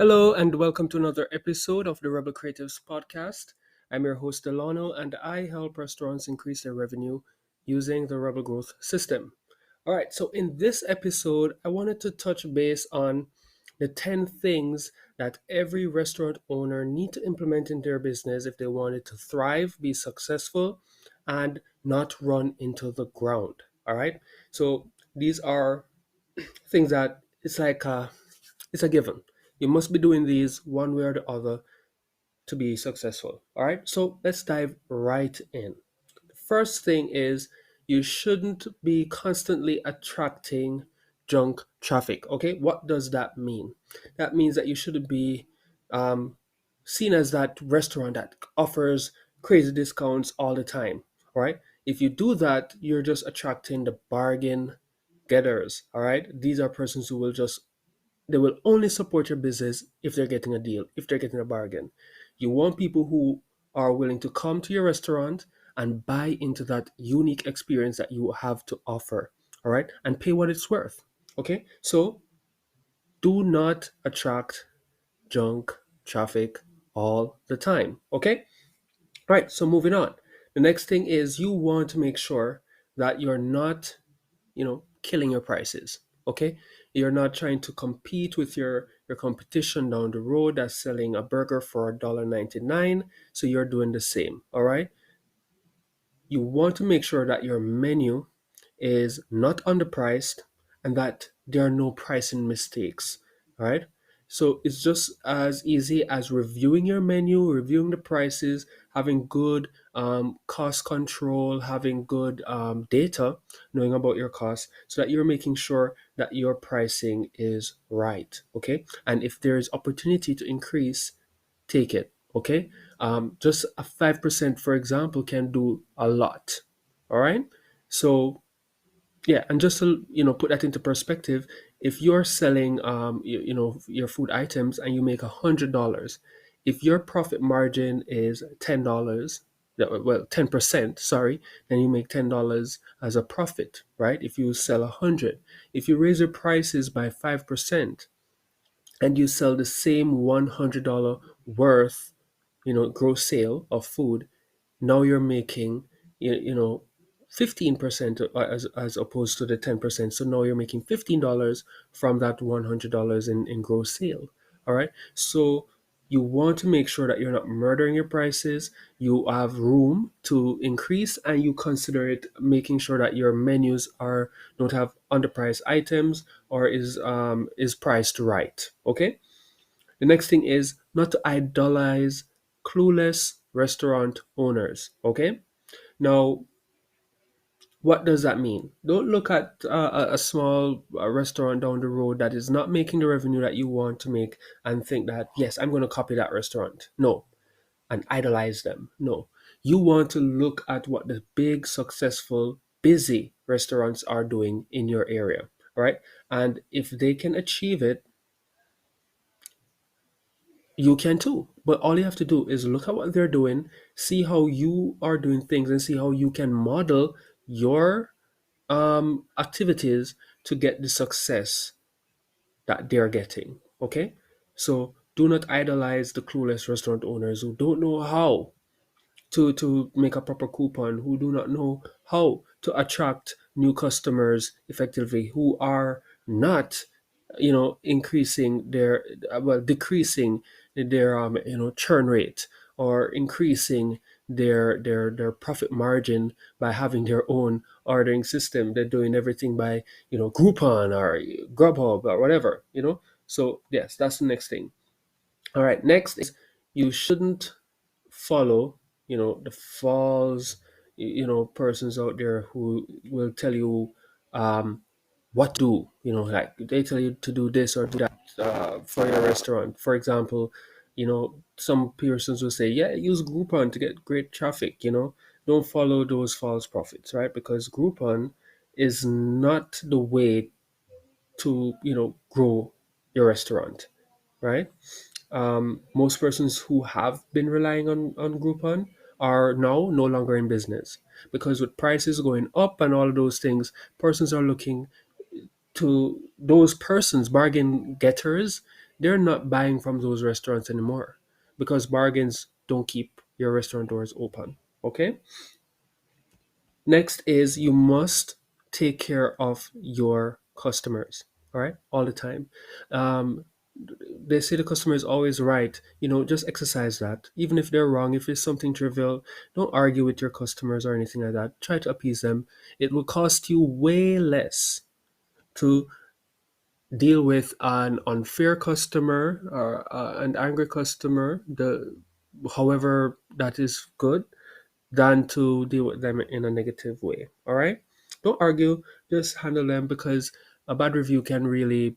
Hello, and welcome to another episode of the Rebel Creatives podcast. I'm your host, Delano, and I help restaurants increase their revenue using the Rebel Growth System. All right, so in this episode, I wanted to touch base on the 10 things that every restaurant owner need to implement in their business if they want it to thrive, be successful, and not run into the ground. All right, so these are things that it's a given. You must be doing these one way or the other to be successful. All right, so let's dive right in. The first thing is you shouldn't be constantly attracting junk traffic. Okay, what does that mean? That means that you shouldn't be um, seen as that restaurant that offers crazy discounts all the time. All right, if you do that, you're just attracting the bargain getters. All right, these are persons who will just they will only support your business if they're getting a deal, if they're getting a bargain. You want people who are willing to come to your restaurant and buy into that unique experience that you have to offer, all right, and pay what it's worth. Okay, so do not attract junk traffic all the time. Okay, all right, so moving on. The next thing is you want to make sure that you're not killing your prices. Okay, you're not trying to compete with your competition down the road that's selling a burger for $1.99, so you're doing the same. All right, you want to make sure that your menu is not underpriced and that there are no pricing mistakes. All right. So it's just as easy as reviewing your menu, reviewing the prices, having good cost control, having good data, knowing about your costs, so that you're making sure that your pricing is right. Okay. And if there is opportunity to increase, take it. Okay. Just a 5%, for example, can do a lot. All right. So yeah, and just to put that into perspective, if you're selling your food items and you make $100, if your profit margin is $10, well 10%, sorry, then you make $10 as a profit, right? If you sell 100, if you raise your prices by 5% and you sell the same $100 worth, gross sale of food, now you're making you know 15% as opposed to the 10%. So now you're making $15 from that $100 in gross sale. All right, so you want to make sure that you're not murdering your prices, you have room to increase, and you consider it making sure that your menus are don't have underpriced items or is priced right. Okay, the next thing is not to idolize clueless restaurant owners. Okay, now what does that mean? Don't look at a small restaurant down the road that is not making the revenue that you want to make and think that, yes, I'm going to copy that restaurant. No, and idolize them. No, you want to look at what the big, successful, busy restaurants are doing in your area. All right. And if they can achieve it, you can too. But all you have to do is look at what they're doing, see how you are doing things, and see how you can model your activities to get the success that they're getting. Okay, so do not idolize the clueless restaurant owners who don't know how to make a proper coupon, who do not know how to attract new customers effectively, who are not increasing their decreasing their churn rate, or increasing their profit margin by having their own ordering system. They're doing everything by Groupon or Grubhub or whatever. So yes, that's the next thing. All right, next is you shouldn't follow the false persons out there who will tell you what to do. Like they tell you to do this or do that for your restaurant. For example, some persons will say, yeah, use Groupon to get great traffic. Don't follow those false prophets, right? Because Groupon is not the way to grow your restaurant, right? Most persons who have been relying on Groupon are now no longer in business, because with prices going up and all of those things, persons are looking to those persons, bargain getters. they're not buying from those restaurants anymore because bargains don't keep your restaurant doors open. Okay. Next is you must take care of your customers. All right, all the time. Um, they say the customer is always right. Just exercise that. Even if they're wrong, if it's something trivial, don't argue with your customers or anything like that. Try to appease them. It will cost you way less to deal with an unfair customer or an angry customer. However, that is good than to deal with them in a negative way. All right? Don't argue, just handle them because a bad review can really,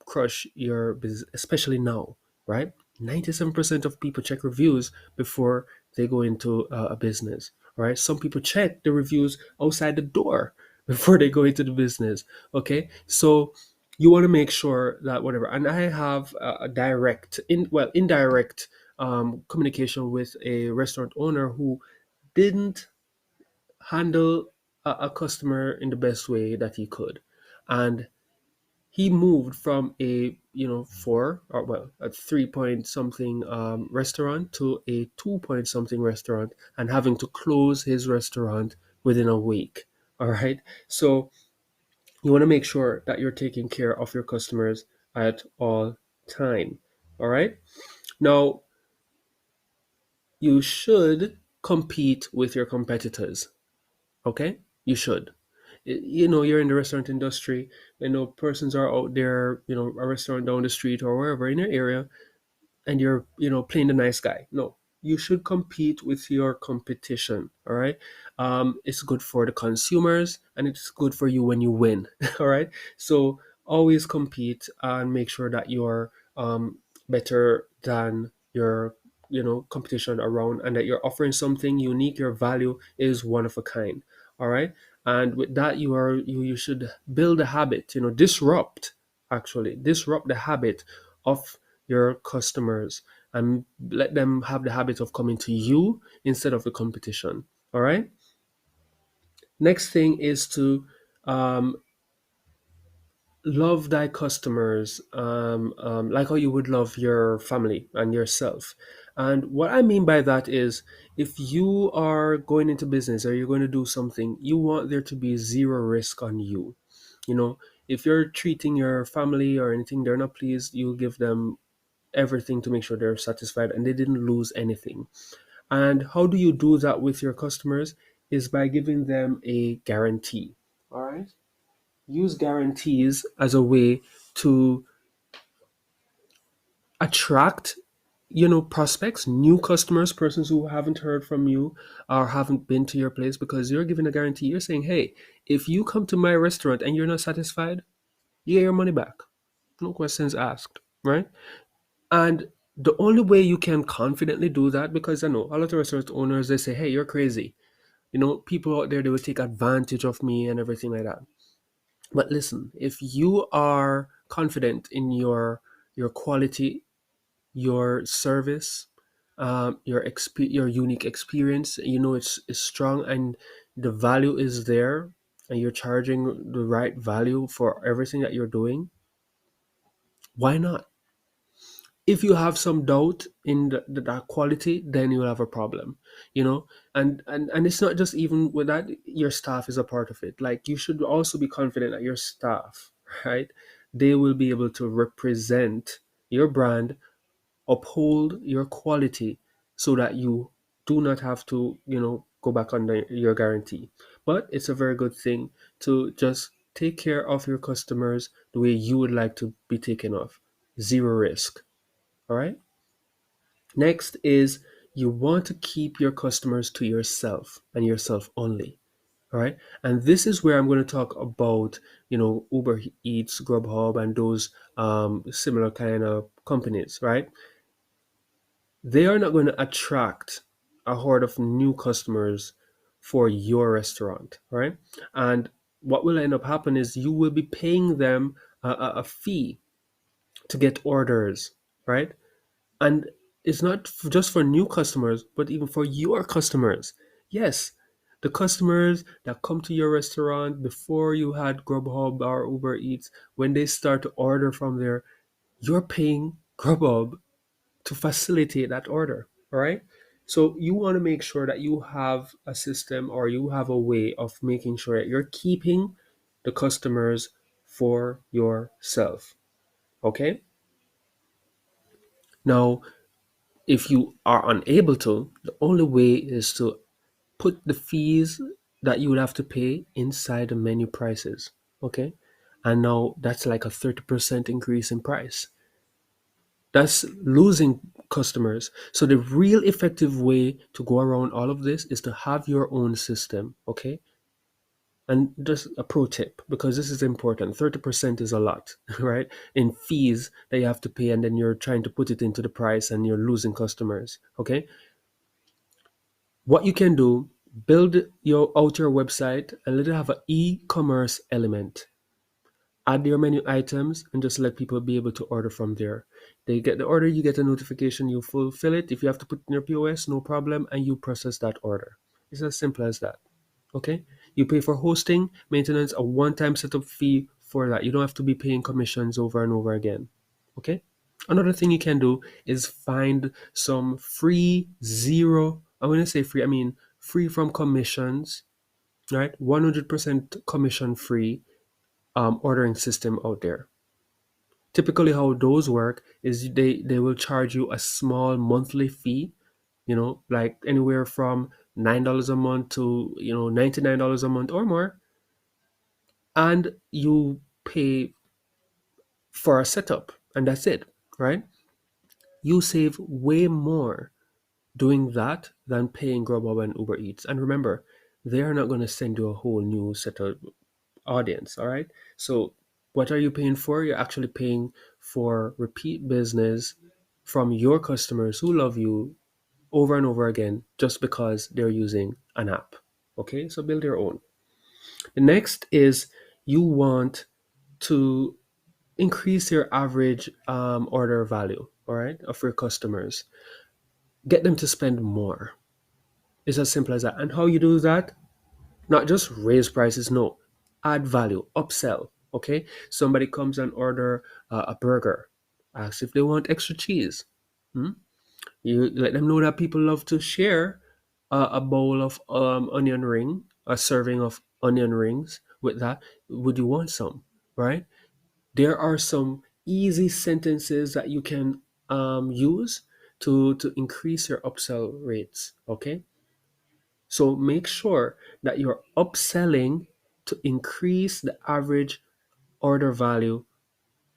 crush your business, especially now, right? 97% of people check reviews before they go into a business, right? Some people check the reviews outside the door before they go into the business, okay? So you want to make sure that whatever, and I have a indirect communication with a restaurant owner who didn't handle a customer in the best way that he could, and he moved from a four or well a 3 point something restaurant to a 2 point something restaurant, and having to close his restaurant within a week. All right, so you want to make sure that you're taking care of your customers at all time. All right, now you should compete with your competitors. Okay, you should. You're in the restaurant industry. Persons are out there, a restaurant down the street or wherever in your area, and you're playing the nice guy. No, you should compete with your competition. All right. It's good for the consumers and it's good for you when you win. All right, so always compete and make sure that you're better than your competition around, and that you're offering something unique. Your value is one of a kind. All right, and with that you should build a habit, disrupt the habit of your customers, and let them have the habit of coming to you instead of the competition. All right. Next thing is to um, love thy customers, like how you would love your family and yourself. And what I mean by that is, if you are going into business or you're going to do something, you want there to be zero risk on you. You know, if you're treating your family or anything, they're not pleased, you give them everything to make sure they're satisfied and they didn't lose anything. And how do you do that with your customers? Is by giving them a guarantee. All right. Use guarantees as a way to attract, prospects, new customers, persons who haven't heard from you or haven't been to your place, because you're giving a guarantee. You're saying, hey, if you come to my restaurant and you're not satisfied, you get your money back. No questions asked, right? And the only way you can confidently do that, because I know a lot of restaurant owners, they say, hey, you're crazy. People out there, they will take advantage of me and everything like that. But listen, if you are confident in your quality, your service, your unique experience, it's strong and the value is there, and you're charging the right value for everything that you're doing, why not? If you have some doubt in that quality, then you'll have a problem, and it's not just even with that. Your staff is a part of it. Like, you should also be confident that your staff, right, they will be able to represent your brand, uphold your quality, so that you do not have to go back under your guarantee. But it's a very good thing to just take care of your customers the way you would like to be taken off. Zero risk. All right. Next is, you want to keep your customers to yourself and yourself only. All right. And this is where I'm going to talk about, Uber Eats, Grubhub, and those similar kind of companies, right? They are not going to attract a horde of new customers for your restaurant, right? And what will end up happening is you will be paying them a fee to get orders, right? And it's not just for new customers, but even for your customers. Yes, the customers that come to your restaurant before you had Grubhub or Uber Eats, when they start to order from there, you're paying Grubhub to facilitate that order. All right. So you want to make sure that you have a system or you have a way of making sure that you're keeping the customers for yourself. Okay. Now, if you are unable to, the only way is to put the fees that you would have to pay inside the menu prices. Okay. And now that's like a 30% increase in price. That's losing customers. So the real effective way to go around all of this is to have your own system. Okay. And just a pro tip, because this is important, 30% is a lot, right? In fees that you have to pay, and then you're trying to put it into the price and you're losing customers. Okay. What you can do, build your website and let it have an e-commerce element. Add your menu items and just let people be able to order from there. They get the order, you get a notification, you fulfill it. If you have to put in your POS, no problem, and you process that order. It's as simple as that. Okay? You pay for hosting, maintenance, a one-time setup fee for that. You don't have to be paying commissions over and over again. Okay? Another thing you can do is find some free zero, I when I say free, I mean free from commissions, right? 100% commission free ordering system out there. Typically, how those work is they will charge you a small monthly fee, like anywhere from $9 a month to $99 a month or more, and you pay for a setup, and that's it, right? You save way more doing that than paying Grubhub and Uber Eats. And remember, they are not going to send you a whole new set of audience. All right. So what are you paying for? You're actually paying for repeat business from your customers who love you over and over again just because they're using an app. Okay. So build your own. The next is you want to increase your average order value. All right. Of your customers. Get them to spend more. It's as simple as that. And how you do that? Not just raise prices, no. Add value, upsell. Okay, somebody comes and order a burger, ask if they want extra cheese. Hmm? You let them know that people love to share a bowl of onion ring, a serving of onion rings. With that, would you want some? Right? There are some easy sentences that you can use to increase your upsell rates. Okay, so make sure that you're upselling to increase the average order value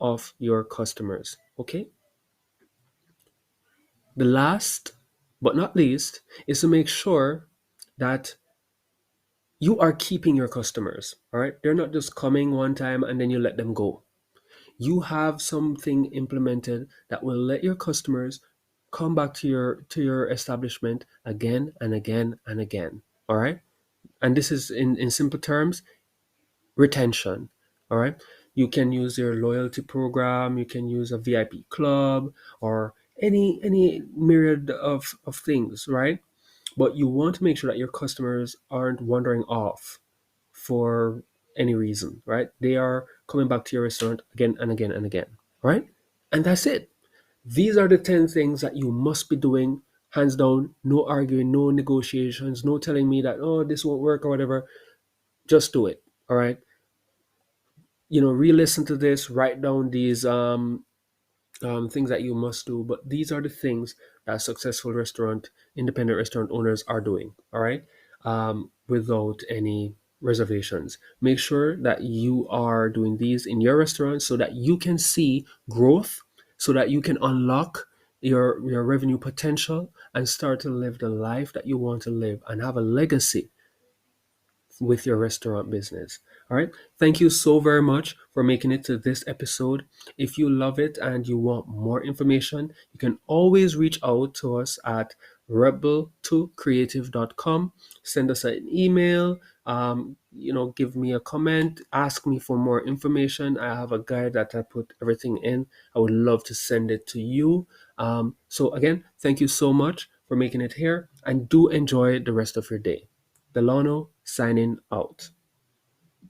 of your customers. Okay. The last but not least is to make sure that you are keeping your customers. All right. They're not just coming one time and then you let them go. You have something implemented that will let your customers come back to your establishment again and again and again. All right. And this is in simple terms, retention. All right. You can use your loyalty program, you can use a VIP club or any myriad of things, right? But you want to make sure that your customers aren't wandering off for any reason, right? They are coming back to your restaurant again and again and again, right? And that's it. These are the 10 things that you must be doing, hands down, no arguing, no negotiations, no telling me that, oh, this won't work or whatever. Just do it. All right. Re-listen to this, write down these things that you must do. But these are the things that successful independent restaurant owners are doing. All right, without any reservations. Make sure that you are doing these in your restaurant so that you can see growth, so that you can unlock your revenue potential and start to live the life that you want to live and have a legacy with your restaurant business. All right. Thank you so very much for making it to this episode. If you love it and you want more information, you can always reach out to us at rebel2creative.com. Send us an email, give me a comment, ask me for more information. I have a guide that I put everything in. I would love to send it to you. So again, thank you so much for making it here and do enjoy the rest of your day. Delano signing out.